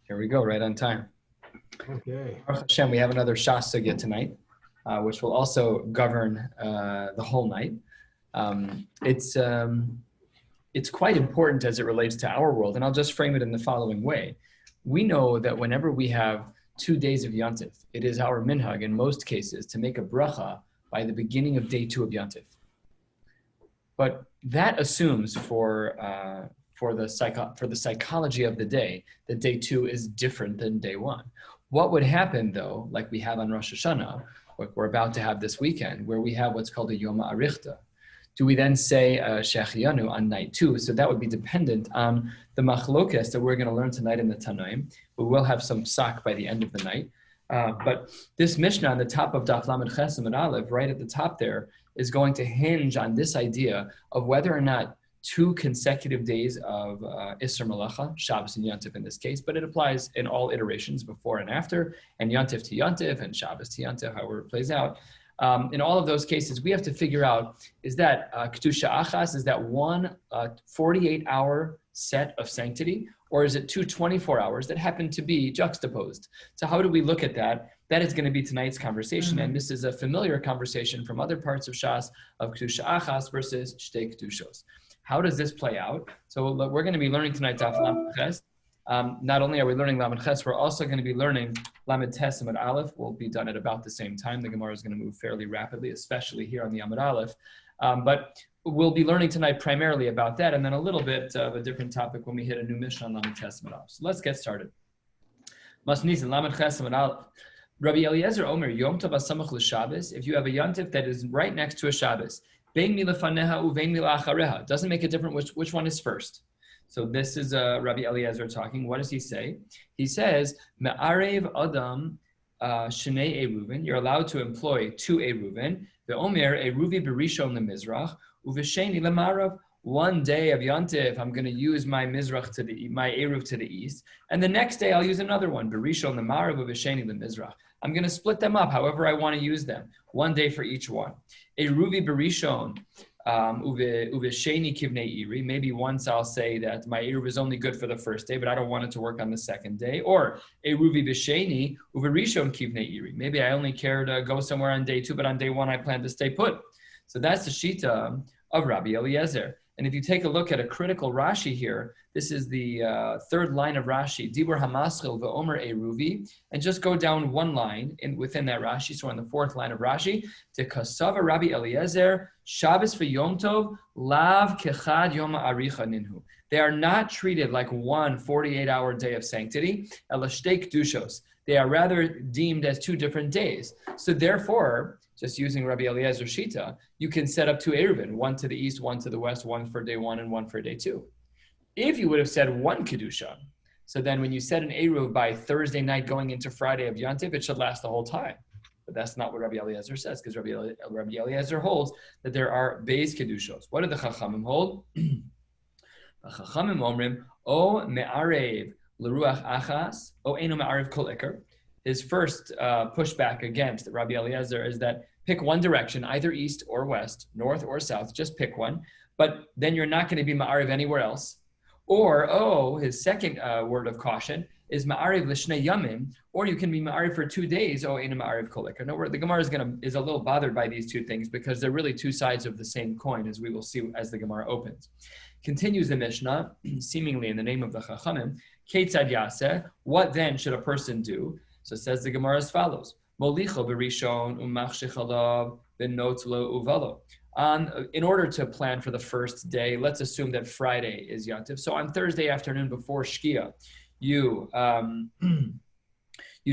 Here we go, right on time. Okay. Baruch Hashem, we have another Shas Sugya tonight, which will also govern the whole night. It's quite important as it relates to our world, and I'll just frame it in the following way. We know that whenever we have 2 days of Yontif, it is our minhag in most cases to make a bracha by the beginning of day 2 of Yontif. But that assumes for the psychology of the day that day 2 is different than day 1. What would happen though, like we have on Rosh Hashanah, what we're about to have this weekend, where we have what's called a Yom Arichta? Do we then say Shechianu on night 2? So that would be dependent on the machlokes that we're going to learn tonight in the Tanaim. We will have some psak by the end of the night. But this Mishnah on the top of Daf Lamed Ches and Aleph, right at the top there, is going to hinge on this idea of whether or not 2 consecutive days of Isser Malacha, Shabbos and Yontif in this case, but it applies in all iterations before and after, and Yontif to Yontif and Shabbos to Yontif, however it plays out. In all of those cases, we have to figure out, is that Kedusha Achas, is that one 48-hour set of sanctity, or is it 2 24 hours that happen to be juxtaposed? So how do we look at that? That is going to be tonight's conversation, and this is a familiar conversation from other parts of Shas of Kedusha Achas versus Shtei Kedushos. How does this play out? So we're going to be learning tonight Daf Lamed Ches. Not only are we learning Lamed Ches, we're also going to be learning Lamed Tes Amud Aleph. We'll be done at about the same time. The Gemara is going to move fairly rapidly, especially here on the Amud Aleph. But we'll be learning tonight primarily about that, and then a little bit of a different topic when we hit a new Mishnah on Lamed Tes Amud Aleph. So let's get started. Masnis and Lamed Ches Amud Aleph. Rabbi Eliezer Omer Yom Tov Asamach LeShabbos. If you have a Yontif that is right next to a Shabbos, Bein mi lefaneha uvein mi la'achareha. Doesn't make a difference which one is first. So this is Rabbi Eliezer talking. What does he say? He says, Me'arev Adam Shnei Eruvin. You're allowed to employ 2 Eruvin. Ve'omer Eruvi Berishon leMizrach uvesheni leMarav. One day of Yontif, I'm going to use my Mizrach my Eruv to the east, and the next day I'll use another one. Berishon leMarav uvesheni leMizrach. I'm going to split them up however I want to use them. One day for each one. Eruvi Berishon. Uvesheni kivnei iri. Maybe once I'll say that my Eruv is only good for the first day, but I don't want it to work on the second day. Or Eruvi b'sheni uverishon kivnei iri. Maybe I only care to go somewhere on day 2, but on day 1 I plan to stay put. So that's the shita of Rabbi Eliezer. And if you take a look at a critical Rashi here, this is the 3rd line of Rashi, Dibur Hamaschil ve'omer Eruvi, and just go down one line within that Rashi, so on the 4th line of Rashi, to Kasava Rabbi Eliezer, Shabbos v'Yom Tov, Lav kechad Yom Aricha Ninhu. They are not treated like one 48-hour day of sanctity, Ela Shtei Kedushos. They are rather deemed as 2 different days. So therefore, just using Rabbi Eliezer Shita, you can set up 2 Eruvin, one to the east, one to the west, one for day 1 and one for day 2. If you would have said 1 Kedusha, so then when you set an Eruv by Thursday night going into Friday of Yontif, it should last the whole time. But that's not what Rabbi Eliezer says, because Rabbi Eliezer holds that there are Beis Kedushos. What do the Chachamim hold? The Chachamim omrim, O me'arev l'ruach achas, O eno me'arev kol ikar. His first pushback against Rabbi Eliezer is that pick one direction, either east or west, north or south, just pick one, but then you're not going to be ma'ariv anywhere else. Or, his second word of caution is ma'ariv l'shnei yamim, or you can be ma'ariv for 2 days, in a ma'ariv kolik. No, the Gemara is a little bothered by these 2 things because they're really 2 sides of the same coin, as we will see as the Gemara opens. Continues the Mishnah, seemingly in the name of the Chachamim, Keitzad Yaseh, what then should a person do? So says the Gemara as follows: Molicho berishon umachshechalav benotlo uvalo. In order to plan for the first day, let's assume that Friday is Yontif. So on Thursday afternoon before Shkia, you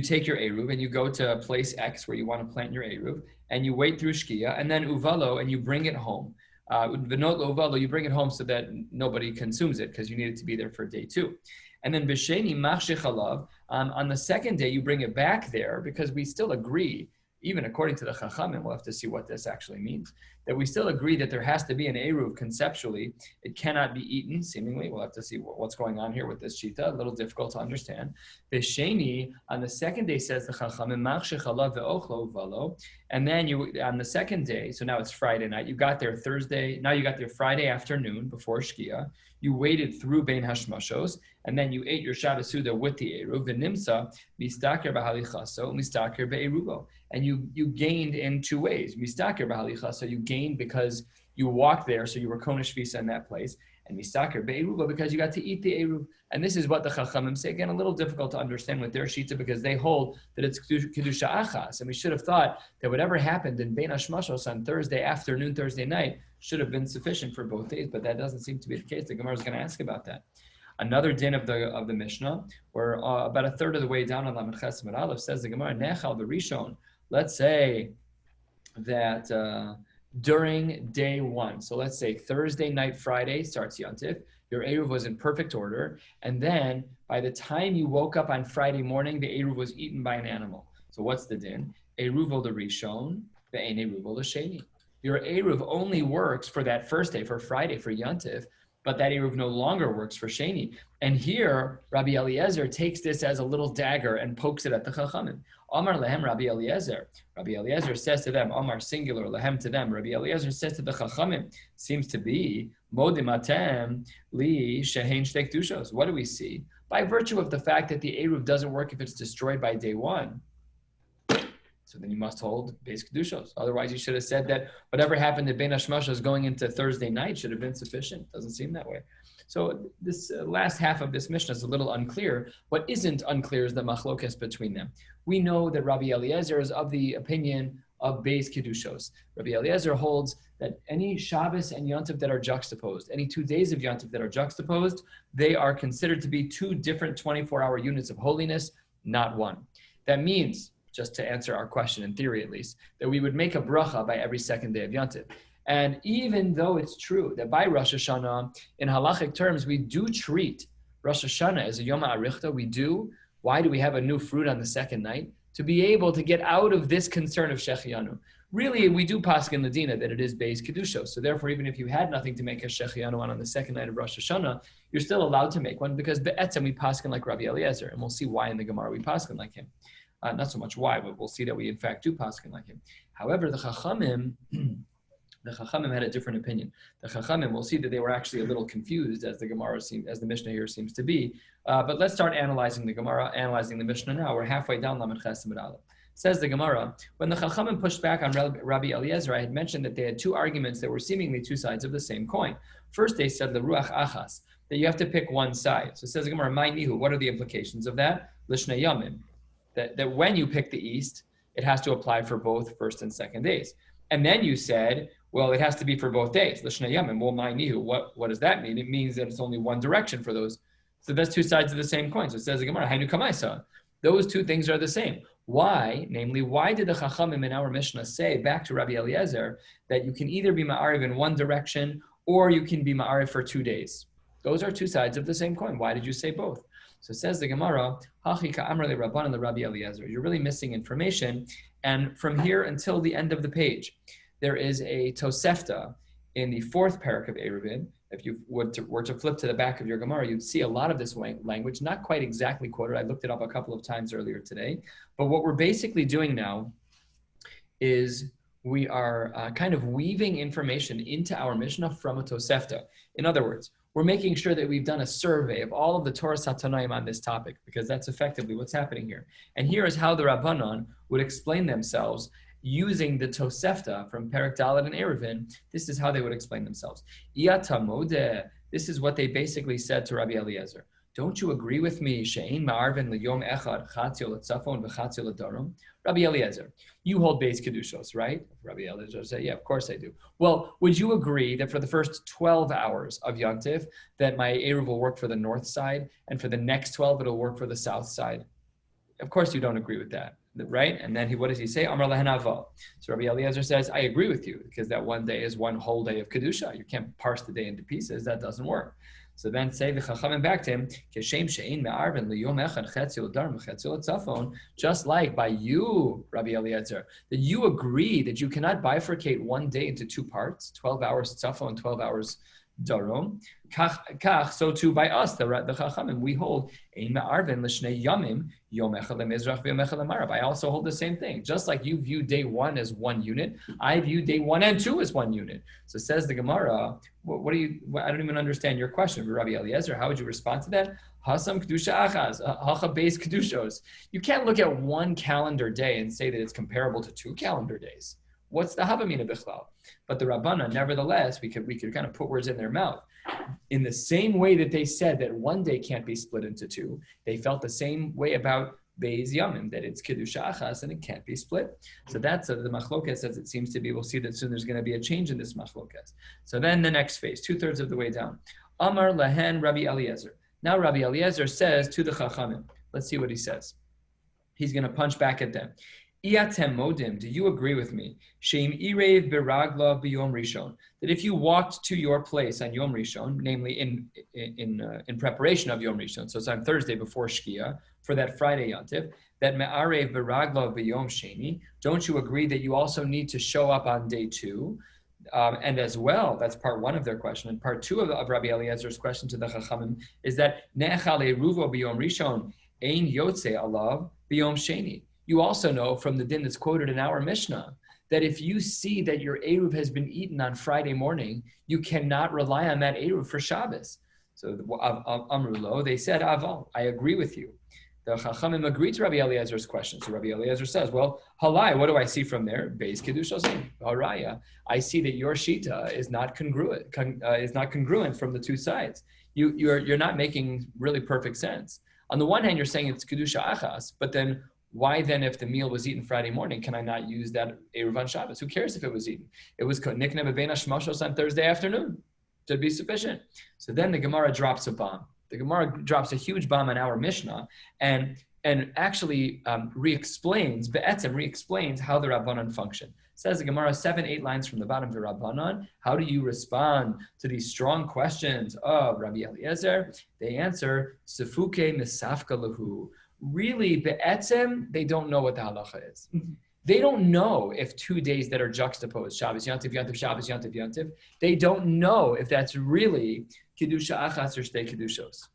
take your Eruv and you go to place X where you want to plant your Eruv, and you wait through Shkia, and then uvalo, and you bring it home. Benotlo uvalo, you bring it home so that nobody consumes it because you need it to be there for day 2. And then b'sheni machshechalav, on the second day, you bring it back there because we still agree, even according to the Chachamim, we'll have to see what this actually means, that we still agree that there has to be an Eruv conceptually. It cannot be eaten, seemingly. We'll have to see what's going on here with this Shita, a little difficult to understand. Besheni, on the second day, says the Chachamim, and then you, on the second day, so now it's Friday night, you got there Thursday, now you got there Friday afternoon before Shkia, you waited through Bein Hashmashos, and then you ate your Shabbos Suda with the Eruv, v'nimsa, mistaker b'halichaso, mistaker be'eruvo. And you gained in two ways. Mistaker b'halichaso, you gained because you walked there, so you were Konesh Visa in that place, and mistaker be'eruvo, because you got to eat the Eruv. And this is what the Chachamim say. Again, a little difficult to understand with their Shita, because they hold that it's Kedusha Achas, and we should have thought that whatever happened in Bein Hashmashos on Thursday afternoon, Thursday night, should have been sufficient for both days, but that doesn't seem to be the case. The Gemara is going to ask about that. Another din of the Mishnah, where about a third of the way down on Lamed Ches Amud Aleph, says the Gemara, Nechal v'Rishon. Let's say that during day one, so let's say Thursday night, Friday starts Yontif, your Eruv was in perfect order, and then by the time you woke up on Friday morning, the Eruv was eaten by an animal. So what's the din? Eruvo l'Rishon, ve'ein Eruvo l'Sheni. Your Eruv only works for that first day, for Friday, for Yontif, but that Eruv no longer works for Sheni. And here, Rabbi Eliezer takes this as a little dagger and pokes it at the Chachamim. Omar lehem Rabbi Eliezer. Rabbi Eliezer says to them, Omar singular, lehem to them. Rabbi Eliezer says to the Chachamim, seems to be, modim atem li shehein shtek dushos. What do we see? By virtue of the fact that the Eruv doesn't work if it's destroyed by day one, so then you must hold Beis Kedushos. Otherwise, you should have said that whatever happened at Bein Hashmashos going into Thursday night should have been sufficient. Doesn't seem that way. So this last half of this Mishnah is a little unclear. What isn't unclear is the machlokes between them. We know that Rabbi Eliezer is of the opinion of Beis Kedushos. Rabbi Eliezer holds that any Shabbos and Yontif that are juxtaposed, any 2 days of Yontif that are juxtaposed, they are considered to be two different 24-hour units of holiness, not one. That means, just to answer our question in theory at least, that we would make a bracha by every second day of Yontif. And even though it's true that by Rosh Hashanah, in halachic terms, we do treat Rosh Hashanah as a Yom HaArichta, we do. Why do we have a new fruit on the second night? To be able to get out of this concern of Shechianu. Really, we do paskin Ladina that it is Beis Kedushos. So therefore, even if you had nothing to make a Shechianu on the second night of Rosh Hashanah, you're still allowed to make one, because be'etzem we paskin like Rabbi Eliezer. And we'll see why in the Gemara we paskin like him. Not so much why, but we'll see that we in fact do paskin like him. However, the Chachamim had a different opinion. The Chachamim, we'll see that they were actually a little confused, as the Gemara as the Mishnah here seems to be. But let's start analyzing the Gemara, analyzing the Mishnah now. We're halfway down Lamed Ches Amud Aleph. Says the Gemara, when the Chachamim pushed back on Rabbi Eliezer, I had mentioned that they had two arguments that were seemingly two sides of the same coin. First, they said the Ruach Achas, that you have to pick one side. So it says the Gemara, Mai Nihu, what are the implications of that? Lishnei Yomim. That when you pick the east, it has to apply for both first and second days. And then you said, well, it has to be for both days. L'shnei yamim, well, ma'inihu. What does that mean? It means that it's only one direction for those. So that's two sides of the same coin. So it says the Gemara, Hainu kamaisa. Those two things are the same. Why? Namely, why did the Chachamim in our Mishnah say, back to Rabbi Eliezer, that you can either be ma'ariv in one direction or you can be ma'ariv for 2 days? Those are two sides of the same coin. Why did you say both? So says the Gemara, Hachi ka'amar le Rabban le Rabbi Eliezer. You're really missing information. And from here until the end of the page, there is a Tosefta in the fourth parak of Eruvin. If you were to flip to the back of your Gemara, you'd see a lot of this language, not quite exactly quoted. I looked it up a couple of times earlier today. But what we're basically doing now is we are kind of weaving information into our Mishnah from a Tosefta. In other words, we're making sure that we've done a survey of all of the Torah Satanaim on this topic, because that's effectively what's happening here. And here is how the Rabbanon would explain themselves using the Tosefta from Perek Dalet and Eruvin. This is how they would explain themselves. This is what they basically said to Rabbi Eliezer. Don't you agree with me? She'ein ma'arvin liyom echad chatzio l'tzafon v'chatzio l'darom. Rabbi Eliezer, you hold Beis Kedushos, right? Rabbi Eliezer said, yeah, of course I do. Well, would you agree that for the first 12 hours of Yontif, that my Eruv will work for the north side, and for the next 12, it'll work for the south side? Of course you don't agree with that, right? And then what does he say? Amar lehen avo. So Rabbi Eliezer says, I agree with you, because that one day is one whole day of Kedusha. You can't parse the day into pieces. That doesn't work. So then say the Chachamim back to him, Keshem she'ein me'arvin l'yom echad chetzi l'darm v'chetzi l'tzafon, just like by you, Rabbi Eliezer, that you agree that you cannot bifurcate one day into two parts, 12 hours tzafon, 12 hours darom. Kach, so too by us, the Chachamim, we hold ein me'arvin l'shnei yamim, yom echad le'mizrach v'yom echad le'marav. I also hold the same thing. Just like you view day one as one unit, I view day 1 and 2 as one unit. So says the Gemara, I don't even understand your question, Rabbi Eliezer. How would you respond to that? Hasam kedusha achaz, hacha beis kedushos. You can't look at one calendar day and say that it's comparable to 2 calendar days. What's the havamina bichlal? But the Rabbana, nevertheless, we could kind of put words in their mouth. In the same way that they said that one day can't be split into 2, they felt the same way about Beis Yamim, that it's Kedusha Achas and it can't be split. So that's the machlokas as it seems to be. We'll see that soon there's going to be a change in this machlokas. So then the next phase, 2/3 of the way down. Amar Lahen Rabbi Eliezer. Now Rabbi Eliezer says to the Chachamim, let's see what he says. He's going to punch back at them. Iatem modim, do you agree with me? Sheim irev beragla b'yom rishon, that if you walked to your place on Yom Rishon, namely in preparation of Yom Rishon, so it's on Thursday before Shkia, for that Friday Yontif, that me'arev beragla b'yom sheni, don't you agree that you also need to show up on day 2? And as well, that's part 1 of their question. And part 2 of Rabbi Eliezer's question to the Chachamim is that ne'echal eruvo b'yom rishon ein yotze alav b'yom sheni. You also know from the din that's quoted in our Mishnah that if you see that your Eruv has been eaten on Friday morning, you cannot rely on that Eruv for Shabbos. So Amrulo, they said, Aval, I agree with you. The Chachamim agreed to Rabbi Eliezer's question. So Rabbi Eliezer says, well, halai, what do I see from there? Beis Kedushos Haraya. I see that your Shita is not congruent from the 2 sides. You're not making really perfect sense. On the one hand, you're saying it's Kedusha Achas, but then why then, if the meal was eaten Friday morning, can I not use that Eruv on Shabbos? Who cares if it was eaten? It was Nikne B'bein HaShmashos on Thursday afternoon. To be sufficient. So then the Gemara drops a bomb. The Gemara drops a huge bomb on our Mishnah and actually re-explains how the Rabbanan function. Says the Gemara 7-8 lines from the bottom of the Rabbanan. How do you respond to these strong questions of Rabbi Eliezer? They answer, Sefuke misafka lahu. Really, be'etzem, they don't know what the halacha is. They don't know if 2 days that are juxtaposed, Shabbos Yontif, Yontif, Shabbos Yontif, Yontif, they don't know if that's really Kedusha Achas or Shtei Kedushos.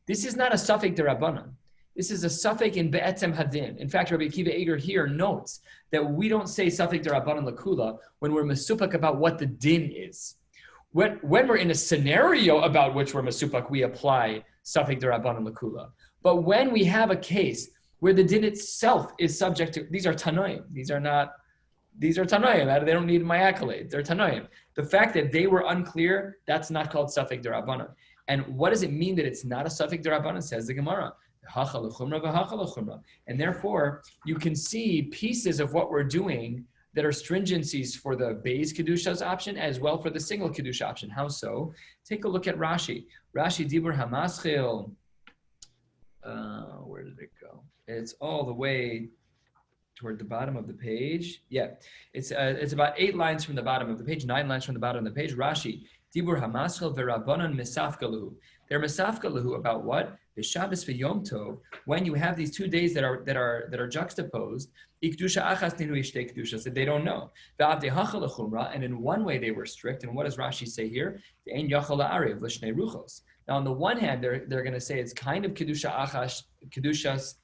This is not a suffix derabanan. This is a suffix in be'etzem hadin. In fact, Rabbi Akiva Eger here notes that we don't say suffix derabanan lakula when we're mesupak about what the din is. When we're in a scenario about which we're mesupak, we apply suffix derabanan lakula. But when we have a case where the din itself is subject to, these are Tanoim. These are Tanoim. They don't need my accolades. They're Tanoim. The fact that they were unclear, that's not called suffix derabanan. And what does it mean that it's not a suffix derabanan? Says the Gemara. And therefore, you can see pieces of what we're doing that are stringencies for the Beis Kedusha's option as well for the single Kedusha option. How so? Take a look at Rashi. Rashi Dibur Hamaschil. Where did it go? It's all the way toward the bottom of the page. Yeah, it's about 8 lines from the bottom of the page, 9 lines from the bottom of the page. Rashi, Dibur Hamaschel v'Rabbanan Misafkaluhu. They're Misafkaluhu about what? The Shabbos v'Yom Tov. When you have these 2 days that are juxtaposed, Ikdusha Achas Ninu Ishtei Kedusha, that they don't know. V'Avdei Hachal Chumra, and in one way they were strict. And what does Rashi say here? The Ein Yachal La'arev L'Shnei Ruchos. Now, on the one hand, they're going to say it's kind of Kedushas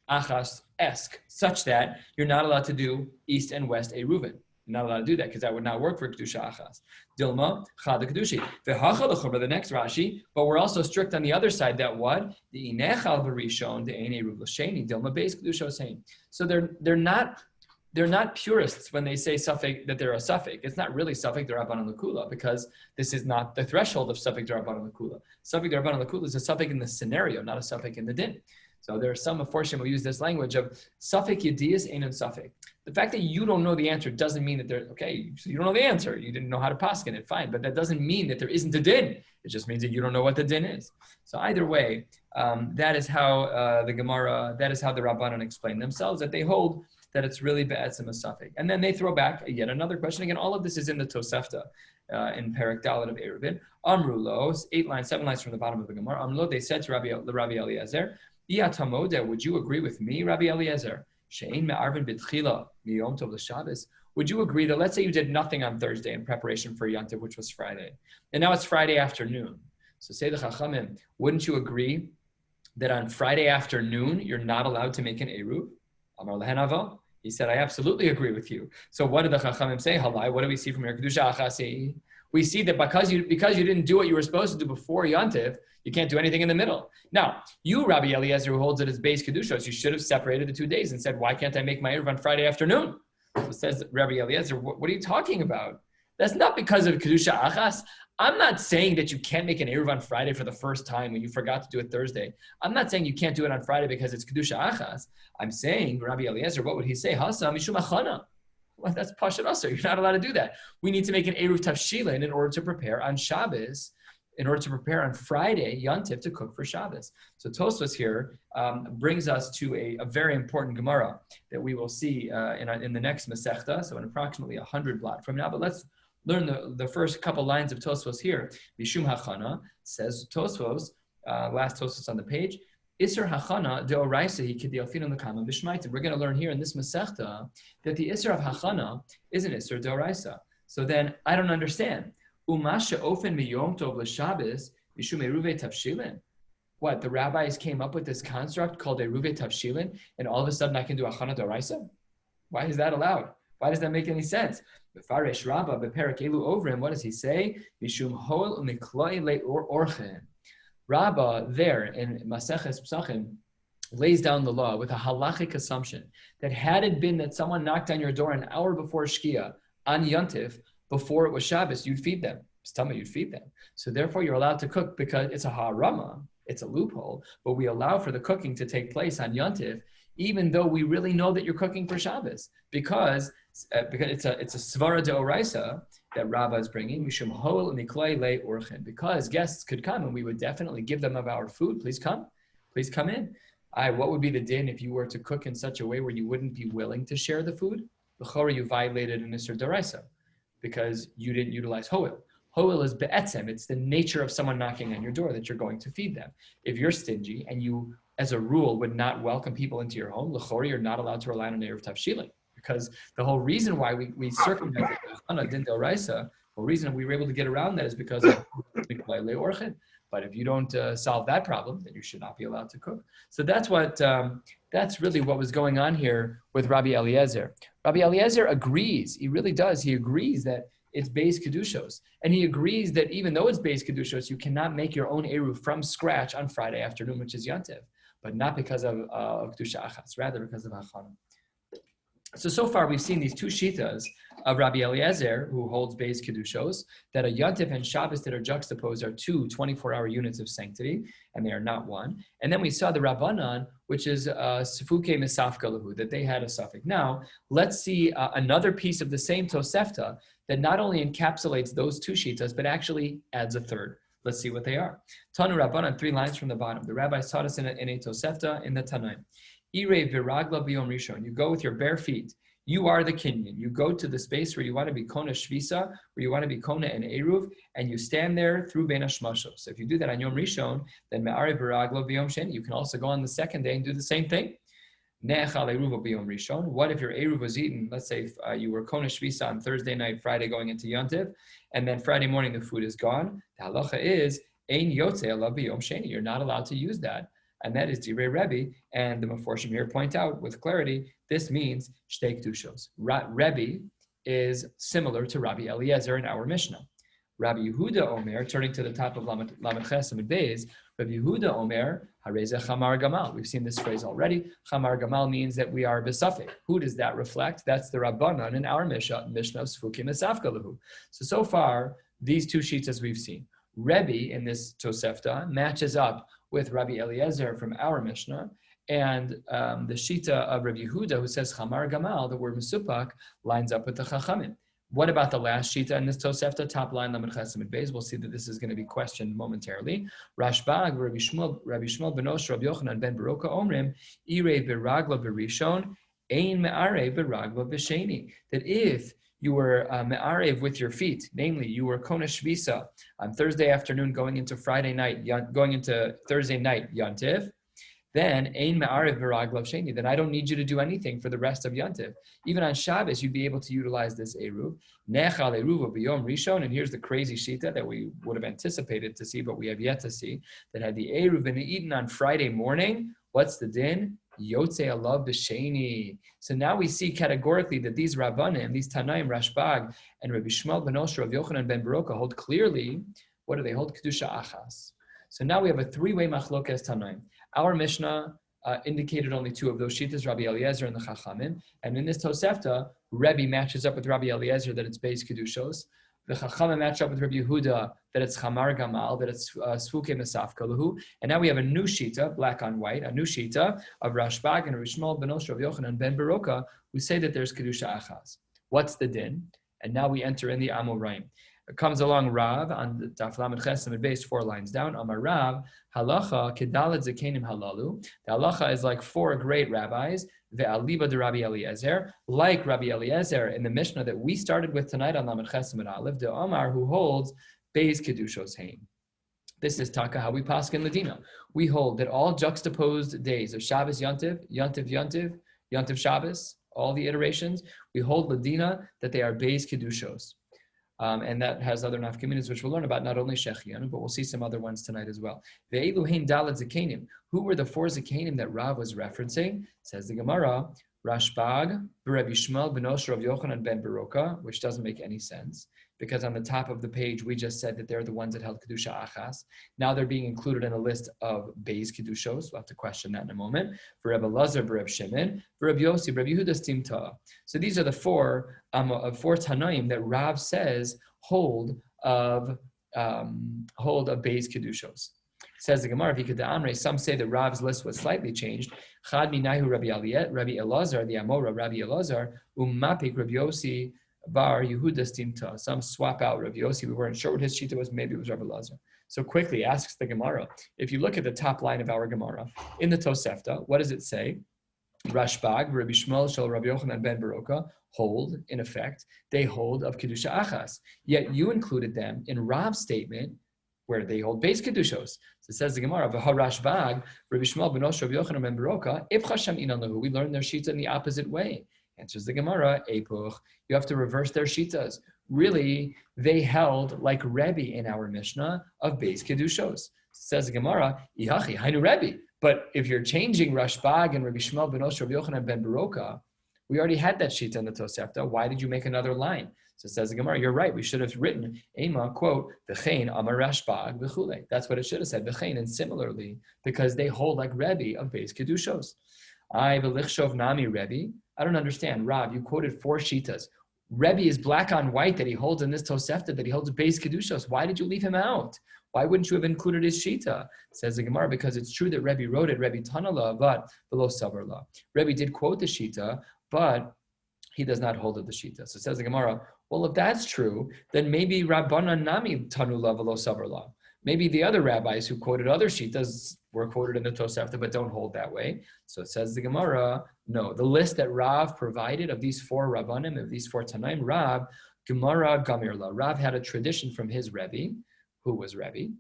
Achas-esque, such that you're not allowed to do East and West Eruvin. You're not allowed to do that because that would not work for Kedusha Achas. Dilma, Chada Kedushi. V'hachal l'chumra, the next Rashi, but we're also strict on the other side that what? The inechal v'rishon, the ein eruv l'sheni, Dilma beis Kedusha osein. So they're not purists when they say suffix, that they're a suffix. It's not really suffix derabanan l'kula because this is not the threshold of suffix derabanan l'kula. Suffix derabanan l'kula is a suffix in the scenario, not a suffix in the din. So there are some Meforshim who use this language of suffix yediyas ain't suffix. The fact that you don't know the answer doesn't mean that you don't know the answer. You didn't know how to paskin it, fine. But that doesn't mean that there isn't a din. It just means that you don't know what the din is. So either way, that is how the Gemara, that is how the Rabbanan explain themselves, that they hold that it's really be'etzem a suffix. And then they throw back yet another question. Again, all of this is in the Tosefta in Perek Dalet of Eruvin. Amru lo, 7 lines from the bottom of the Gemara. Amru lo, they said to Rabbi Eliezer, would you agree with me, Rabbi Eliezer? She'ein me'arvin b'tchila miyom tov l'Shabbos. Would you agree that, let's say you did nothing on Thursday in preparation for Yom Tov, which was Friday, and now it's Friday afternoon. So say the Chachamim, wouldn't you agree that on Friday afternoon you're not allowed to make an Eruv? Amar lehen avo. He said, I absolutely agree with you. So what did the Chachamim say? Halai, what do we see from your Kedusha Achasi? We see that because you didn't do what you were supposed to do before Yom Tov, you can't do anything in the middle. Now, you, Rabbi Eliezer, who holds it as base Kedushos, you should have separated the 2 days and said, why can't I make my Eruv on Friday afternoon? So says Rabbi Eliezer, what are you talking about? That's not because of Kedusha Achas. I'm not saying that you can't make an Eruv on Friday for the first time when you forgot to do it Thursday. I'm not saying you can't do it on Friday because it's Kedusha Achas. I'm saying, Rabbi Eliezer, what would he say? Hasa mishum achana. Well, that's Pashat Asar. You're not allowed to do that. We need to make an Eruv Tavshilin in order to prepare on Shabbos, in order to prepare on Friday, Yom Tov, to cook for Shabbos. So Tosfos here brings us to a very important Gemara that we will see in the next Masechta, so in approximately 100 blot from now. But let's learn the first couple lines of Tosfos here. Mishum Hachana, says Tosfos, last Tosfos on the page, Isser Hachana deoraisa hi k'dialfinu l'kama b'shmaitim. We're going to learn here in this Masechta that the Isser of Hachana is an Isser deoraisa. So then I don't understand. Umasha ofen miyom tov l'Shabbos mishum eruve tavshilin. What, the rabbis came up with this construct called eruve tavshilin, and all of a sudden I can do Hachana deoraisa? Why is that allowed? Why does that make any sense? Befaresh Rabba beperek elu ovrim. What does he say? Mishum hol umikloi le'orchen. Rabba there in Maseches Psachim lays down the law with a halachic assumption that had it been that someone knocked on your door an hour before Shkia on Yom Tov, before it was Shabbos, you'd feed them. Stomach, you'd feed them. So therefore you're allowed to cook because it's a harama, it's a loophole, but we allow for the cooking to take place on Yom Tov, even though we really know that you're cooking for Shabbos, because it's a svara deoraisa that Rabbi is bringing, mishum hol miklei le orchen, because guests could come and we would definitely give them of our food. Please come in. What would be the din if you were to cook in such a way where you wouldn't be willing to share the food? L'chora, you violated an isur deraisa because you didn't utilize hoel. Hoel is be'etzem. It's the nature of someone knocking on your door that you're going to feed them. If you're stingy and you, as a rule, would not welcome people into your home, l'chora, you're not allowed to rely on Eruv Tavshilin. Because the whole reason why we circumvented Din Del Raisa, the reason we were able to get around that is because of Orchin. But if you don't solve that problem, then you should not be allowed to cook. So that's really what was going on here with Rabbi Eliezer. Rabbi Eliezer agrees, he really does. He agrees that it's Beis Kedushos. And he agrees that even though it's Beis Kedushos, you cannot make your own Eruv from scratch on Friday afternoon, which is Yom Tov, but not because of Kedusha Achas, rather because of Hachana. So far we've seen these two shitas of Rabbi Eliezer, who holds Beis Kedushos, that a Yom Tov and Shabbos that are juxtaposed are two 24-hour units of sanctity, and they are not one. And then we saw the Rabbanan, which is Sefuke Misafka Lahu, that they had a suffix. Now, let's see another piece of the same Tosefta that not only encapsulates those two shitas, but actually adds a third. Let's see what they are. Tanu Rabbanan, 3 lines from the bottom. The rabbis taught us in a Tosefta in the Tanaim. Irei viragla biyom rishon. You go with your bare feet. You are the kinyan. You go to the space where you want to be kona shvisa, where you want to be kona and eruv, and you stand there through bein hashmashos. So if you do that on Yom Rishon, then me'arei viragla biyom sheni. You can also go on the second day and do the same thing. Ne'echal eruv biyom rishon. What if your eruv was eaten? Let's say you were kona shvisa on Thursday night, Friday going into Yom Tov, and then Friday morning the food is gone. The halacha is ein yotze alav biyom sheni. You're not allowed to use that. And that is Divrei Rabbi, and the Meforshim here point out with clarity, this means Shtei Kedushos. Rabbi is similar to Rabbi Eliezer in our Mishnah. Rabbi Yehuda Omer, turning to the top of Lamed Ches Amud Beis, Rabbi Yehuda Omer, Hareze Chamar Gamal. We've seen this phrase already. Chamar Gamal means that we are besafek. Who does that reflect? That's the Rabbanan in our Mishnah of Sfukim Esafka Lahu. So far, these two sheets as we've seen. Rabbi in this Tosefta matches up with Rabbi Eliezer from our Mishnah, and the Shita of Rabbi Yehuda, who says Chamar Gamal, the word Mesupak, lines up with the Chachamim. What about the last Shita in this Tosefta, top line, Lamed Ches Amud Beis? We'll see that this is going to be questioned momentarily. Rashbag, Rabbi Shmuel Benosh, Rabbi Yochanan ben Baroka Omrim, Irei Viragla Berishon, Ein me'arev b'raglav b'sheni. That if you were me'arev with your feet, namely you were kona shvisa on Thursday afternoon going into Friday night, going into Thursday night Yantiv, then ein me'arev b'raglav sheni. Then I don't need you to do anything for the rest of Yantiv. Even on Shabbos, you'd be able to utilize this eruv. Nechal eruv b'yom rishon. And here's the crazy shita that we would have anticipated to see, but we have yet to see, that had the eruv been eaten on Friday morning, what's the din? Yotze alav b'sheni. So now we see categorically that these Rabbanim, these Tanaim, Rashbag, and Rabbi Shmuel ben Osher of Yochanan ben Baroka hold clearly, what do they hold? Kedusha achas. So now we have a three-way machlokes Tanaim. Our Mishnah indicated only two of those shitas, Rabbi Eliezer and the Chachamim. And in this Tosefta, Rabbi matches up with Rabbi Eliezer that it's Beis Kedushos. The Chachamim match up with Rabbi Yehuda that it's Chamar Gamal, that it's Sfuke Mesafka Lahu. And now we have a new shita, black on white, a new shita of Rashbag and Rishmal ben Osher of Yochanan ben Baroka, who say that there's Kedusha Achaz. What's the din? And now we enter in the Amoraim. It comes along Rav on the Daf Lamed Chesed base 4 lines down. Amar Rav, halacha kedalet zekenim halalu. The halacha is like 4 great rabbis. Ve'aliba de Rabbi Eliezer, like Rabbi Eliezer in the Mishnah that we started with tonight on Lamed Chesed and Aleph, de Omar, who holds Beis Kedushos Hain. This is taka how we paskin Ladina. We hold that all juxtaposed days of Shabbos Yontiv, Yontiv Yontiv, Yontiv Shabbos, all the iterations, we hold Ladina that they are Beis Kedushos. And that has other nafkaminas, which we'll learn about, not only Shechianu, but we'll see some other ones tonight as well. Ve'elu hein dalet zekanim. Who were the 4 zekanim that Rav was referencing? Says the Gemara, Rashbag, Rabbi Shmuel ben Osher of Yochanan ben Baroka, which doesn't make any sense, because on the top of the page, we just said that they're the ones that held Kedusha Achas. Now they're being included in a list of Beis Kedushos. We'll have to question that in a moment. For Rabbi Lazar, Rabbi Shimon, for Rabbi Yossi, Rabbi Yehuda Stimta. So these are the 4 Tanaim that Rav says hold of Beis Kedushos. Says the Gemara, some say that Rav's list was slightly changed. Chad minahu Rabbi Elazar, the Amora, Rabbi Elazar, Mapik Rabbi Yossi, Bar Yehuda Stimta. Some swap out Rabbi Yossi. We weren't sure what his shita was. Maybe it was Rabbi Elazar. So quickly asks the Gemara. If you look at the top line of our Gemara in the Tosefta, what does it say? Rashbag, Rabbi Shmuel, Shal Rabbi Yochanan ben Baroka hold, in effect, they hold of Kedusha Achas. Yet you included them in Rav's statement where they hold Beis Kedushos. So it says the Gemara, Rashbag, Rabbi Shmuel ben Osher of Yochanan ben Baroka, Ibchasham inan lahu. We learn their shita in the opposite way. Answers the Gemara, Epuch. You have to reverse their shitas. Really, they held like Rabbi in our Mishnah of Beis Kedushos. Says the Gemara, Ihachi, Hainu Rabbi. But if you're changing Rashbag and Rabbi Shmuel ben Osher of Yochanan ben Baroka, we already had that shita in the Tosefta. Why did you make another line? So it says the Gemara, you're right. We should have written, Ema, quote, V'chein amar Rashbag v'chule. That's what it should have said, V'chein. And similarly, because they hold like Rabbi of Beis Kedushos. I v'lichshov nami Rabbi. I don't understand. Rav, you quoted 4 shitas. Rebbe is black on white that he holds in this Tosefta, that he holds Beis Kedushos. Why did you leave him out? Why wouldn't you have included his shita? Says the Gemara, because it's true that Rebbe wrote it, Rebbe Tanala, but below Savarla. Rebbe did quote the shita, but he does not hold of the shita. So says the Gemara, well, if that's true, then maybe Rabbanan Nami Tanula below Savarla. Maybe the other rabbis who quoted other shitas were quoted in the Tosefta, but don't hold that way. So it says the Gemara, no. The list that Rav provided of these 4 Rabbanim, of these 4 Tanaim, Rav, Gemara Gamirla. Rav had a tradition from his Rebbe, who was Rebbe,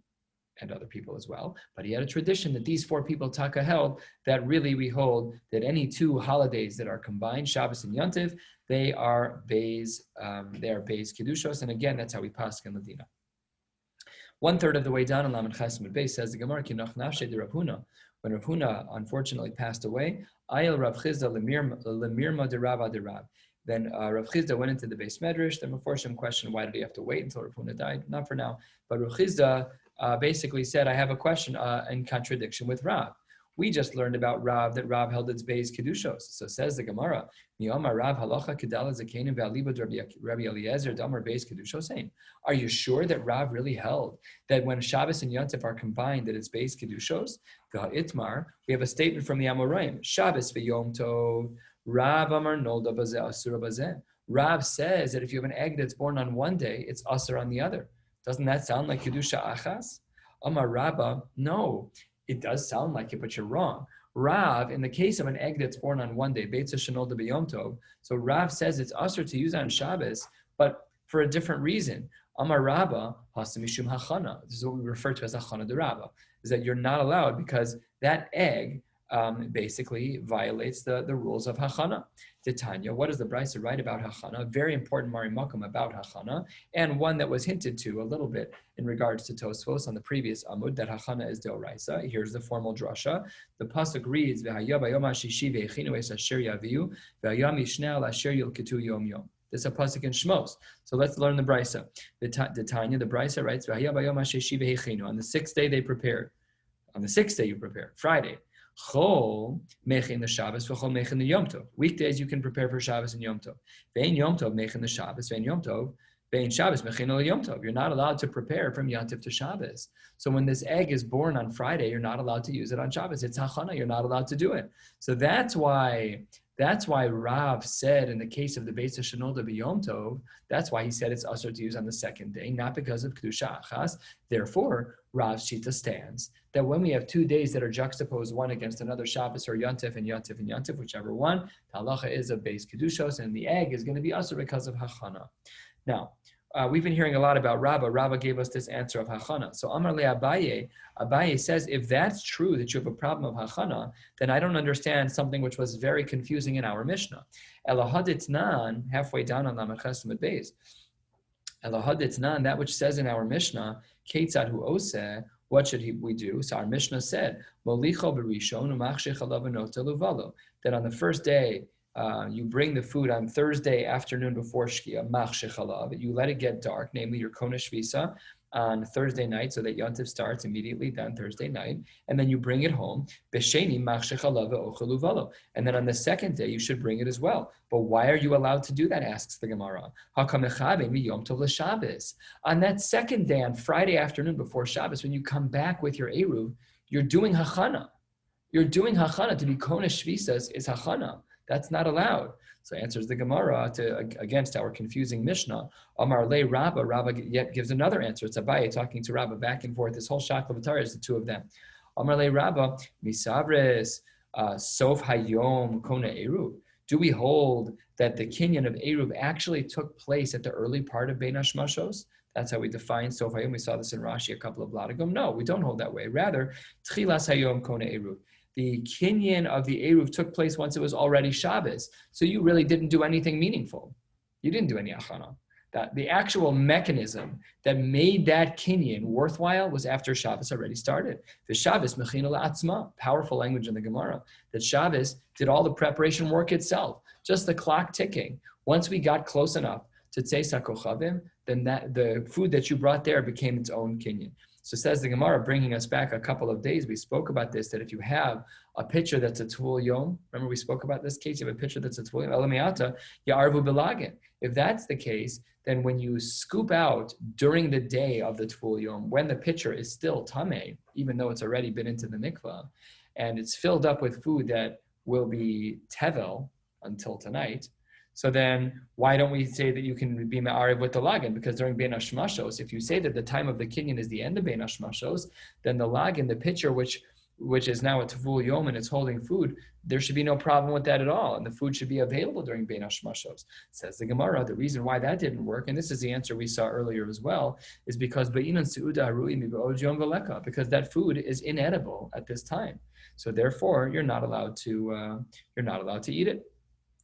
and other people as well. But he had a tradition that these 4 people Taka held, that really we hold that any 2 holidays that are combined, Shabbos and Yontiv, they are Beis Kedushos. And again, that's how we paskin Ladina. 1/3 of the way down in Lamed Chesed Beis says the Gemara, Kinoch Nafshe de Rav Huna. When Rav Huna unfortunately passed away, Ayel Rav Chizda lemirma de Rava de Rav. Then Rav Chizda went into the Beis Medrash. The Meforshim questioned, why did he have to wait until Rav Huna died? Not for now. But Rav Chizda basically said, I have a question in contradiction with Rav. We just learned about Rav, that Rav held its Beis Kedushos. So says the Gemara, Miyama Rav halacha kedala zakenim ve'aliba Rabbi Eliezer damar Beis Kedushosein. Are you sure that Rav really held that when Shabbos and Yontif are combined, that it's Beis Kedushos? Itmar, we have a statement from the Amoraim, Shabbos ve'yom tov, Rav amar nolda bazeh asura bazeh. Rav says that if you have an egg that's born on one day, it's asur on the other. Doesn't that sound like Kedusha Achas? Amar Rabba, no. It does sound like it, but you're wrong. Rav, in the case of an egg that's born on one day, Beitza Shenolda B'Yom Tov, so Rav says it's usher to use on Shabbos, but for a different reason. Amar Rabba, Hasamishum Hachana. This is what we refer to as Hachana de Rabba, is that you're not allowed because that egg basically violates the rules of Hachana. Titania, what does the Brisa write about Hachana? A very important Marimakum about Hachana, and one that was hinted to a little bit in regards to Tosfos on the previous Amud, that Hachana is Deoraisa. Here's the formal drasha. The pasuk reads, V'haya b'yom hashishi v'echinu es asher yaviu, v'haya mishneh al asher yilketu yom yom. This is a pasuk in Shmos. So let's learn the Brisa. The Tanya, the Brisa writes, V'haya b'yom hashishi v'echinu. On the sixth day they prepared. On the sixth day you prepared, Friday. Chol mechin the Shabbos, v'chol mechin the Yom Tov. Weekdays you can prepare for Shabbos and Yom Tov. Vein Yom Tov mechin the Shabbos, vein Yom Tov, vein Shabbos mechin el Yom Tov. You're not allowed to prepare from Yom Tov to Shabbos. So when this egg is born on Friday, you're not allowed to use it on Shabbos. It's hachana. You're not allowed to do it. So that's why Rav said in the case of the Beitza Shenolda B'Yom Tov, that's why he said it's usher to use on the second day, not because of Kedusha Achas. Therefore, Rav's Shita stands that when we have 2 days that are juxtaposed one against another, Shabbos or Yontif and Yontif and Yontif, whichever one, the halacha is a base Kedushos, and the egg is going to be usher because of Hachana. Now, we've been hearing a lot about Rabba. Rabba gave us this answer of Hachana. So Amar le Abaye says, if that's true that you have a problem of Hachana, then I don't understand something which was very confusing in our Mishnah. Elahaditnan, halfway down on Lamed Chesed Beis. Elahaditnan, that which says in our Mishnah, Keitzad hu oseh, what should we do? So our Mishnah said, Molicho b'rishon u'machshech alav v'notel uvalo, that on the first day, you bring the food on Thursday afternoon before Shkia, machshech alav, you let it get dark, namely your Kona Shvisa, on Thursday night, so that Yontif starts immediately then Thursday night, and then you bring it home, b'sheni machshech alav v'ochel uvalo, and then on the second day you should bring it as well. But why are you allowed to do that, asks the Gemara. On that second day, on Friday afternoon before Shabbos, when you come back with your Eruv, you're doing hachana. You're doing hachana. To be Kona Shvisas is hachana. That's not allowed. So answers the Gemara against our confusing Mishnah. Amar le Rabba. Rabba yet gives another answer. It's Abaye talking to Rabba back and forth. This whole Shakla V'Tara is the two of them. Amar le Rabba, misavres sof hayom kona eruv. Do we hold that the kinyan of eruv actually took place at the early part of Bein Hashmashos? That's how we define sof hayom. We saw this in Rashi a couple of blot ago. No, we don't hold that way. Rather, tchilas hayom kona eruv. The kinyan of the Eruv took place once it was already Shabbos. So you really didn't do anything meaningful. You didn't do any achana. That the actual mechanism that made that kinyan worthwhile was after Shabbos already started. The Shabbos mechina la'atzma, powerful language in the Gemara, that Shabbos did all the preparation work itself, just the clock ticking. Once we got close enough to Tzeis HaKochavim, then that the food that you brought there became its own kinyan. So says the Gemara, bringing us back a couple of days, we spoke about this, that if you have a pitcher that's a Tvul Yom, remember we spoke about this case, you have a pitcher that's a Tvul Yom, Elamiata, Ya'arvu Bilagin. If that's the case, then when you scoop out during the day of the Tvul Yom, when the pitcher is still Tameh, even though it's already been into the mikvah, and it's filled up with food that will be Tevel until tonight, so then, why don't we say that you can be ma'ariv with the lagin? Because during Bein Hashmashos, if you say that the time of the kinyan is the end of Bein Hashmashos, then the lagin, the pitcher, which is now a Tavul Yom and it's holding food, there should be no problem with that at all. And the food should be available during Bein Hashmashos. Says the Gemara, the reason why that didn't work, and this is the answer we saw earlier as well, is because because that food is inedible at this time. So therefore, you're not allowed to eat it.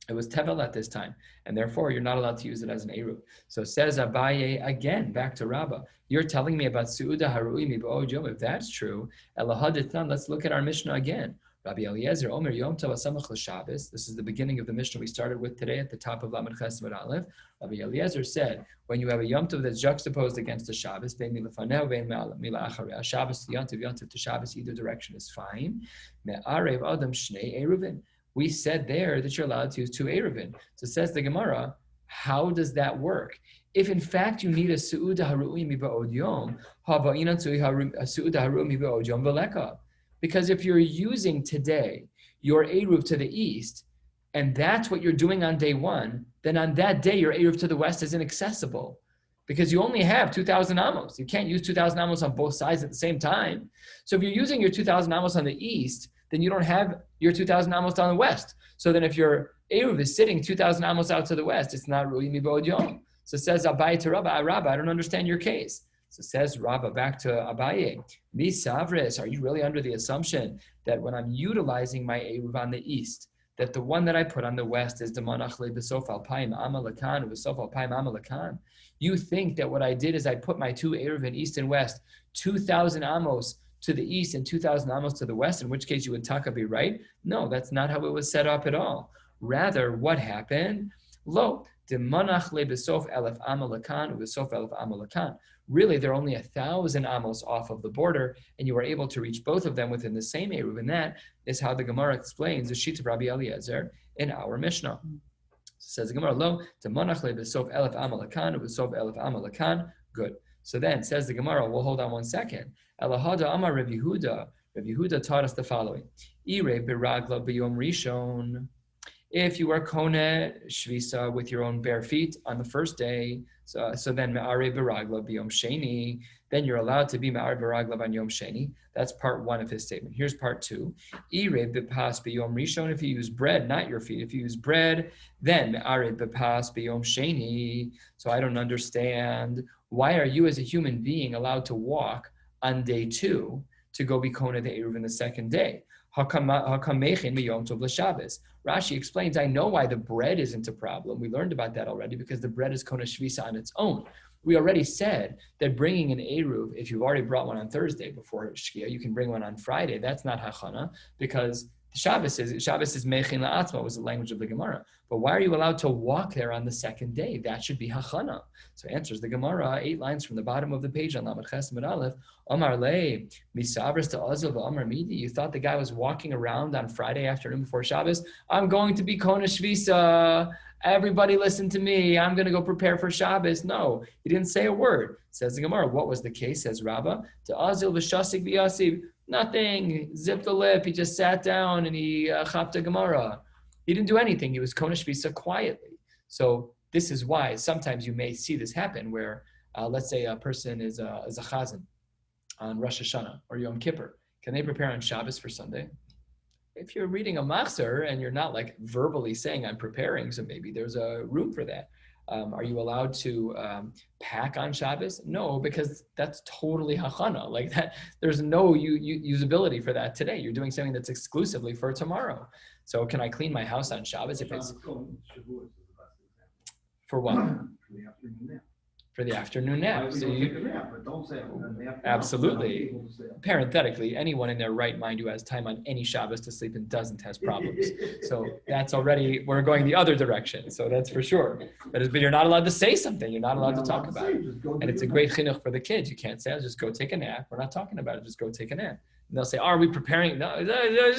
It was tevel at this time, and therefore you're not allowed to use it as an eruv. So says Abaye again, back to Rabba. You're telling me about suuda harui mi'ba'od yom. If that's true, elahaditnan. Let's look at our Mishnah again. Rabbi Eliezer Omer Yom Tov Asamach l'Shabbos. This is the beginning of the Mishnah we started with today at the top of Lamed Chesed Aleph. Rabbi Eliezer said, when you have a Yom Tov that's juxtaposed against the Shabbos, bein milafaneh bein mila'achareh, Shabbos to Yom Tov to Shabbos, either direction is fine. Me'arev adam shnei eruvin. We said there that you're allowed to use 2 Eruvin. So says the Gemara, how does that work? If in fact you need a Su'uda Haru'i Miba'od Yom, Ha'ba'inan Su'uda Haru'i Miba'od Yom Veleka. Because if you're using today your Eruv to the east, and that's what you're doing on day 1, then on that day your Eruv to the west is inaccessible. because you only have 2,000 amos. You can't use 2,000 amos on both sides at the same time. So if you're using your 2,000 amos on the east, then you don't have your 2,000 amos on the west. So then if your Eruv is sitting 2,000 amos out to the west, it's not Ru'i Mibod Yom. So it says Abaye to Rabbi, Rabbi, I don't understand your case. So it says Rabbi back to Abaye, Mi Savres, are you really under the assumption that when I'm utilizing my Eruv on the east, that the one that I put on the west is the Manachle B'sof Alpaim Amalakan, B'sof Alpaim Amalakan? You think that what I did is I put my two Eruvin east and west, 2,000 amos to the east and 2,000 amos to the west, in which case you would taka be right? No, that's not how it was set up at all. Rather, what happened? Lo, the Manachle B'sof Elef Amalakan, B'sof Elef Amalakan. Really, they're only 1,000 amos off of the border, and you are able to reach both of them within the same Eruv. And that is how the Gemara explains the sheet of Rabbi Eliezer in our Mishnah. So says the Gemara, lo, to Monachle b'sof elef amalakan, b'sof elef amalakan. Good. So then says the Gemara, well, hold on one second. Elahada amar Rav Yehuda. Rav Yehuda taught us the following. Ire biragla b'yom rishon. If you are kone shvisa with your own bare feet on the first day, so then me'are biragla b'yom sheni, then you're allowed to be me'are biragla on yom sheni. That's part one of his statement. Here's part two. Ire b'pas b'yom rishon. If you use bread, not your feet. If you use bread, then me'are b'pas b'yom sheni. So I don't understand. Why are you as a human being allowed to walk on day two to go be kone the Eruv in the second day? Rashi explains, I know why the bread isn't a problem. We learned about that already because the bread is kona shvisa on its own. We already said that bringing an Eruv, if you've already brought one on Thursday before Shkia, you can bring one on Friday. That's not hachana because Shabbos is mechin la'atzma, was the language of the Gemara. But why are you allowed to walk there on the second day? That should be hachana. So answers the Gemara, 8 lines from the bottom of the page on Lamed Ches Amud Aleph. Amar le misavras to azul v'amar midi. You thought the guy was walking around on Friday afternoon before Shabbos. I'm going to be kona shvisa. Everybody listen to me. I'm going to go prepare for Shabbos. No, he didn't say a word. Says the Gemara. What was the case? Says Rabba. To azil v'shasik v'yasiv. Nothing. Zipped the lip. He just sat down and he chapta Gemara. He didn't do anything. He was kona shvisa quietly. So this is why sometimes you may see this happen where, let's say a person is a chazan on Rosh Hashanah or Yom Kippur. Can they prepare on Shabbos for Sunday? If you're reading a machzor and you're not like verbally saying I'm preparing, so maybe there's a room for that. Are you allowed to pack on Shabbos? No, because that's totally hachana. Like that, there's no usability for that today. You're doing something that's exclusively for tomorrow. So can I clean my house on Shabbos if it's for what? For the afternoon nap. So absolutely. Parenthetically, anyone in their right mind who has time on any Shabbos to sleep and doesn't has problems. So that's already, we're going the other direction. So that's for sure. But you're not allowed to say something. You're not allowed to talk about it. And it's a great chinuch for the kids. You can't say, just go take a nap. We're not talking about it. Just go take a nap. And they'll say, are we preparing? No,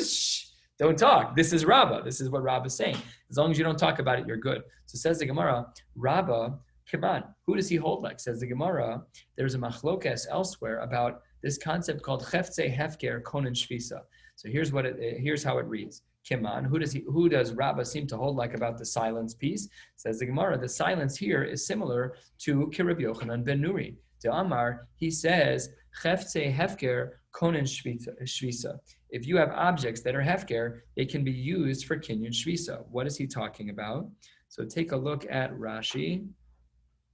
shh. Don't talk. This is Rabba. This is what Rabba is saying. As long as you don't talk about it, you're good. So says the Gemara, Rabba, come on, who does he hold like? Says the Gemara, there's a machlokes elsewhere about this concept called cheftze hefker konen shvisa. So here's how it reads. Kiman, who does Rabba seem to hold like about the silence piece? Says the Gemara, the silence here is similar to Rabbi Yochanan ben Nuri. To Amar, he says, cheftze hefker konen shvisa. If you have objects that are hefker, they can be used for kinyan shvisa. What is he talking about? So take a look at Rashi.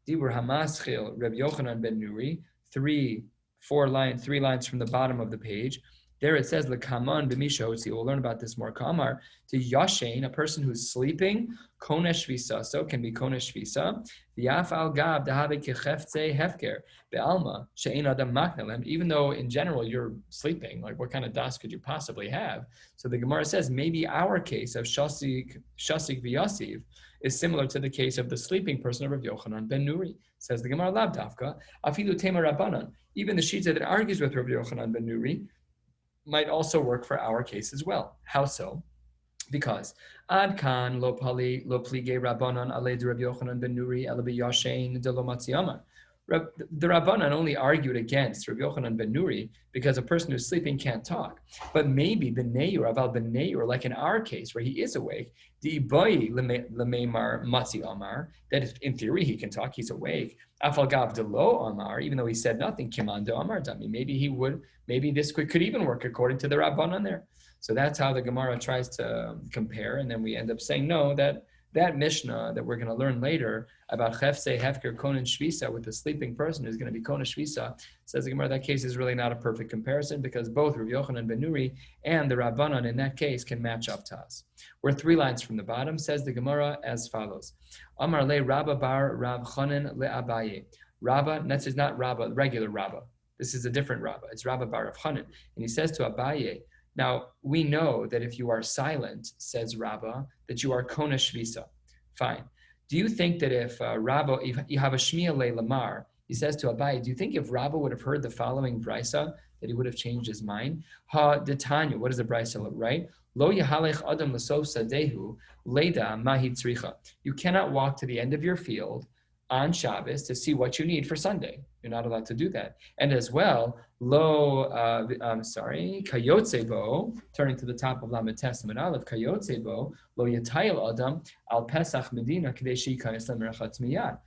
Dibur Hamaschil, Rabbi Yochanan ben Nuri, 3 lines from the bottom of the page. There it says, L'kaman b'mishotzi. We'll learn about this more. Kamar, to yashen, a person who's sleeping, konesh shvisa, so can be konesh shvisa. V'yaf al gab dehave kechefze hefker be'alma she'ein adam maknelem. Even though in general you're sleeping, like what kind of das could you possibly have? So the Gemara says maybe our case of shasik v'yasiv is similar to the case of the sleeping person of Rav Yochanan ben Nuri. Says the Gemara Lav Dafka, Afilu Tema Rabbanan. Even the Shita that argues with Rav Yochanan ben Nuri might also work for our case as well. How so? Because Ad Kan lo plige Rabbanan ale de Rav Yochanan ben Nuri ele b'yashein de lo matziyama. The Rabbanan only argued against Rabbi Yochanan ben Nuri because a person who's sleeping can't talk. But maybe B'nei or Aval B'nei, or like in our case where he is awake, the Ibai Lemeimar Matzi Amar, that in theory he can talk, he's awake. Afal Gav Delo Amar, even though he said nothing, Kimando Amar Dami. Maybe this could even work according to the Rabbanan there. So that's how the Gemara tries to compare, and then we end up saying no, that Mishnah that we're going to learn later about Chefse, Hefker, Konen, Shvisa with the sleeping person who's going to be Konen Shvisa, says the Gemara, that case is really not a perfect comparison because both Rabbi Yochanan ben Nuri and the Rabbanan in that case can match up to us. We're 3 lines from the bottom, says the Gemara as follows. Amar le Rabba bar Rab Chanan le Abaye. Rabba, this is not Rabba, regular Rabba. This is a different Rabba. It's Rabba bar Rav Chanan. And he says to Abaye, now, we know that if you are silent, says Rabbah, that you are Kona Shvisa. Fine. Do you think that if Rabbah, if you have a Shmiya Le Lamar, he says to Abai, do you think if Rabbah would have heard the following brisa, that he would have changed his mind? Ha Detanya, what does the brisa look, right? Lo Yahalech Adam Lasof Sadehu, Leda Mahi Tzricha. You cannot walk to the end of your field on Shabbos to see what you need for Sunday. You're not allowed to do that. And as well, Kayotzebo, turning to the top of Lamed Testament Aleph, Kayotzebo, Lo Yatayel Adam, Al Pesach Medina, Kadeshi Kayas Lemerachatz Miyad.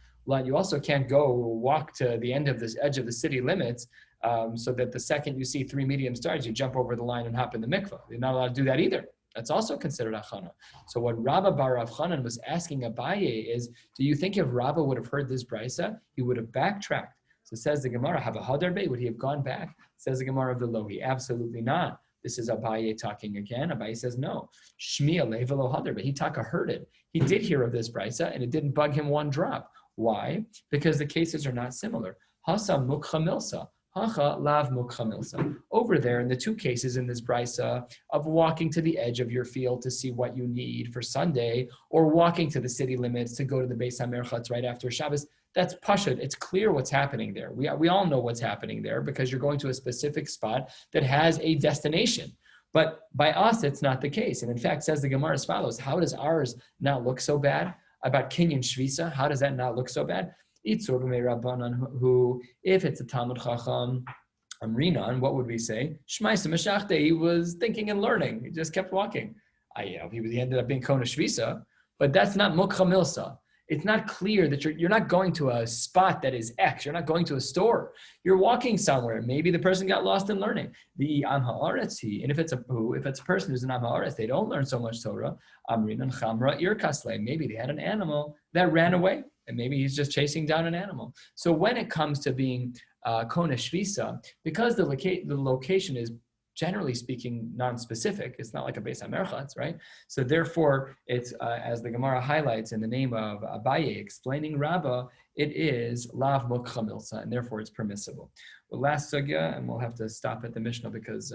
You also can't go walk to the end of this edge of the city limits so that the second you see 3 medium stars, you jump over the line and hop in the mikvah. You're not allowed to do that either. That's also considered achana. So what Rabba bar Rav Chanan was asking Abaye is, do you think if Rabba would have heard this brisa, he would have backtracked? So says the Gemara, have a hadarbe, would he have gone back? Says the Gemara of the Lohi, absolutely not. This is Abaye talking again. Abaye says no. Shmiya levelo hadarbe. He heard it. He did hear of this brisa, and it didn't bug him one drop. Why? Because the cases are not similar. Hasa mukha milsa. Lav mukha. Over there, in the 2 cases in this brisa of walking to the edge of your field to see what you need for Sunday, or walking to the city limits to go to the Beis HaMerchatz right after Shabbos, that's pashut. It's clear what's happening there. We all know what's happening there because you're going to a specific spot that has a destination. But by us, it's not the case. And in fact, says the Gemara as follows, how does ours not look so bad? About Kinyan Shvisa, how does that not look so bad? Who, if it's a Talmud Chacham, Amrinan, what would we say? Shmaisa Mashachte, he was thinking and learning. He just kept walking. He ended up being Kona Shvisa, but that's not Mukha Milsa. It's not clear that you're not going to a spot that is X. You're not going to a store. You're walking somewhere. Maybe the person got lost in learning. The Am Ha'aretz, and if it's a person who's an Am Ha'aretz, they don't learn so much Torah. Amrinan Chamra Irkasle. Maybe they had an animal that ran away. And maybe he's just chasing down an animal. So when it comes to being Kona Shvisa, because the location is generally speaking non-specific, it's not like a Beis HaMerchatz, right? So therefore, it's as the Gemara highlights in the name of Abaye explaining Rabbah, it is Lav Mukha Milsa, and therefore it's permissible. The last sugya, and we'll have to stop at the Mishnah because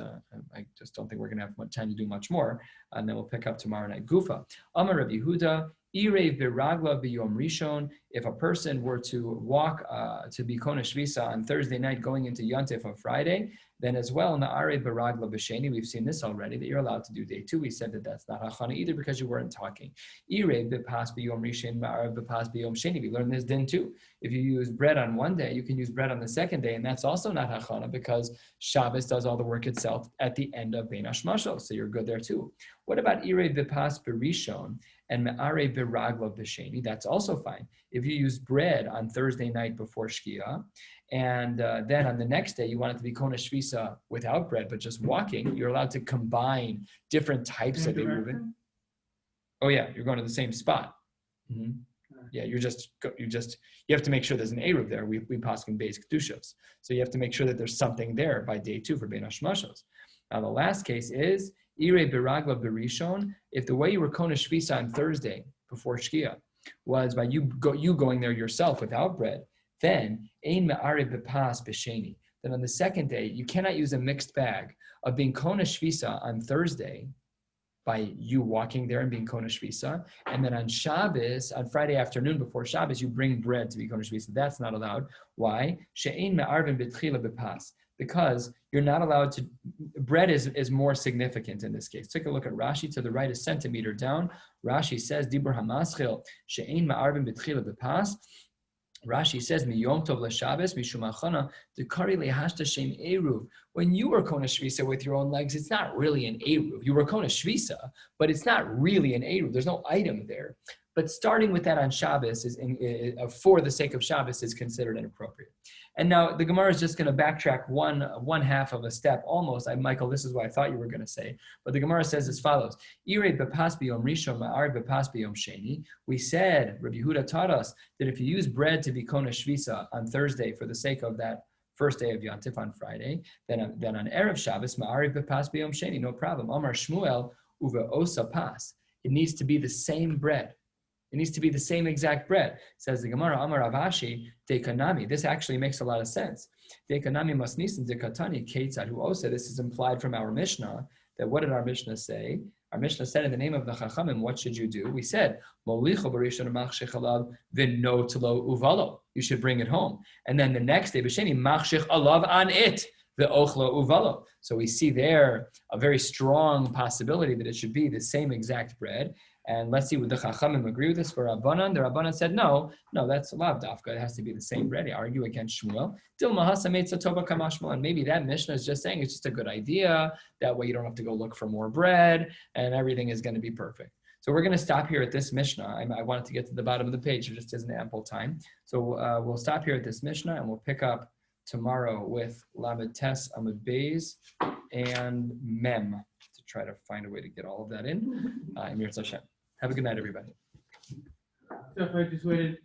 I just don't think we're going to have much time to do much more, and then we'll pick up tomorrow night. Gufa, Amar Rabbi Yehuda, Irev biragla b'yom rishon. If a person were to walk to be Kona Shvisa on Thursday night going into Yontif on Friday, then as well in the Arev biragla b'sheni, we've seen this already, that you're allowed to do day 2. We said that that's not hachana either because you weren't talking. Irev b'pas b'yom rishon, ma'arev b'pas b'yom sheni. We learned this din too. If you use bread on one day, you can use bread on the second day, and that's also not hachana because Shabbos does all the work itself at the end of Bein Hashmashos, so you're good there too. What about Irev b'pas b'rishon and me'arev b'ragla b'sheni? That's also fine. If you use bread on Thursday night before Shkia, and then on the next day you want it to be Kona Shvisa without bread, but just walking, you're allowed to combine different types of Eruvin. Oh yeah, you're going to the same spot. Mm-hmm. Yeah, you have to make sure there's an Eruv there. We paskin beis kedushos, so you have to make sure that there's something there by day 2 for Bein Hashmashos. Now the last case is Irei biragla berishon. If the way you were Kona Shvisa on Thursday before Shkia was by you going there yourself without bread, then ein me'arev b'pas b'sheni. Then on the second day you cannot use a mixed bag of being Kona Shvisa on Thursday by you walking there and being Kona Shvisa, and then on Shabbos, on Friday afternoon before Shabbos, you bring bread to be Kona Shvisa. That's not allowed. Why? She'ein me'arvin b'tchila b'pas. Because you're not allowed to, bread is more significant in this case. Take a look at Rashi to the right, a centimeter down. Rashi says, Dibur hamaschil, she'ein ma'arvin b'tchila b'pas. Rashi says, "Miyom tov l'Shabbos mishum achana dekari lehashta shem eruv." When you were kona shvisa with your own legs, it's not really an eruv. You were kona shvisa, but it's not really an eruv. There's no item there. But starting with that on Shabbos for the sake of Shabbos is considered inappropriate. And now the Gemara is just going to backtrack one half of a step almost. Michael, this is what I thought you were going to say. But the Gemara says as follows: Irei bepas b'yom rishon ma'ar bepas b'yom sheni. We said, Rabbi Yehuda taught us that if you use bread to be kona shvisa on Thursday for the sake of that first day of Yantif on Friday, then on Erev Shabbos ma'ar bepas b'yom sheni, no problem. Amar Shmuel uva osa pas. It needs to be the same bread. It needs to be the same exact bread. Says the Gemara, Amar Avashi, Dekanami. This actually makes a lot of sense. Dekanami masnisin dekatani ketzad hu osa. This is implied from our Mishnah. That what did our Mishnah say? Our Mishnah said in the name of the Chachamim, what should you do? We said, Molicho barishon machshech alav v'not lo uvalo. You should bring it home. And then the next day, b'sheni machshech alav an it. The ochlo uvalo. So we see there a very strong possibility that it should be the same exact bread. And let's see, would the Chachamim agree with this for Rabbanan? The Rabbanan said, no, that's lav dafka. It has to be the same bread. They argue against Shmuel. And maybe that Mishnah is just saying it's just a good idea. That way you don't have to go look for more bread and everything is going to be perfect. So we're going to stop here at this Mishnah. I wanted to get to the bottom of the page. There just isn't ample time. So we'll stop here at this Mishnah and we'll pick up tomorrow with Lamed Tes, Amud Beis, and Mem to try to find a way to get all of that in. Emir Hashem. Have a good night, everybody. So if I just waited